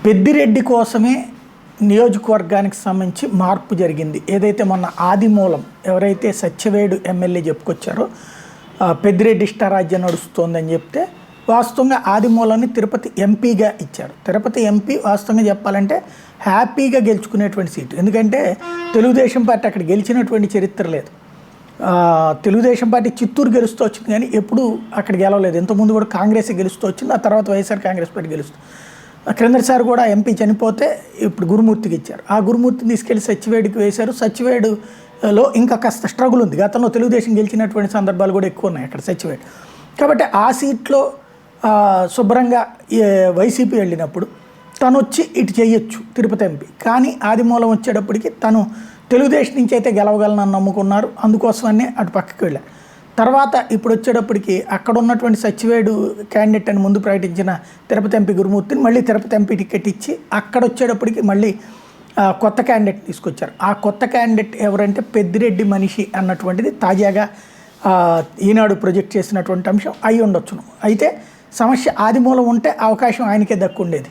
పెద్దిరెడ్డి కోసమే నియోజకవర్గానికి సంబంధించి మార్పు జరిగింది. ఏదైతే మొన్న ఆదిమూలం ఎవరైతే సత్యవేడు ఎమ్మెల్యే చెప్పుకొచ్చారో పెద్దిరెడ్డి ఇష్టారాజ్యం నడుస్తోందని చెప్తే వాస్తవంగా ఆదిమూలాన్ని తిరుపతి ఎంపీగా ఇచ్చారు. తిరుపతి ఎంపీ వాస్తవంగా చెప్పాలంటే హ్యాపీగా గెలుచుకునేటువంటి సీటు. ఎందుకంటే తెలుగుదేశం పార్టీ అక్కడ గెలిచినటువంటి చరిత్ర లేదు. తెలుగుదేశం పార్టీ చిత్తూరు గెలుస్తూ వచ్చింది కానీ ఎప్పుడు అక్కడ గెలవలేదు. ఇంతకుముందు కూడా కాంగ్రెస్ గెలుస్తూ వచ్చింది, ఆ తర్వాత వైఎస్ఆర్ కాంగ్రెస్ పార్టీ గెలుస్తుంది. క్రిందసారి కూడా ఎంపీ చనిపోతే ఇప్పుడు గురుమూర్తికి ఇచ్చారు. ఆ గురుమూర్తిని తీసుకెళ్లి సచివేడికి వేశారు. సచివేడులో ఇంకా కాస్త స్ట్రగుల్ ఉంది. గతంలో తెలుగుదేశం గెలిచినటువంటి సందర్భాలు కూడా ఎక్కువ ఉన్నాయి అక్కడ సచివేడు. కాబట్టి ఆ సీట్లో శుభ్రంగా వైసీపీ వెళ్ళినప్పుడు తను వచ్చి ఇటు చేయొచ్చు తిరుపతి ఎంపీ. కానీ ఆదిమూలం వచ్చేటప్పటికి తను తెలుగుదేశం నుంచి అయితే గెలవగలనని నమ్ముకున్నారు. అందుకోసమనే అటు పక్కకి వెళ్ళారు. తర్వాత ఇప్పుడు వచ్చేటప్పటికి అక్కడ ఉన్నటువంటి సచివేడు క్యాండిడేట్ అని ముందు ప్రకటించిన తిరుపతి ఎంపీ గురుమూర్తిని మళ్ళీ తిరుపతి ఎంపీ టికెట్ ఇచ్చి అక్కడ వచ్చేటప్పటికి మళ్ళీ కొత్త క్యాండిడేట్ తీసుకొచ్చారు. ఆ కొత్త క్యాండిడేట్ ఎవరంటే పెద్దిరెడ్డి మనిషి అన్నటువంటిది తాజాగా ఈనాడు ప్రొజెక్ట్ చేసినటువంటి అంశం అయి ఉండొచ్చును. అయితే సమస్య ఆదిమూలం ఉంటే అవకాశం ఆయనకే దక్కుండేది.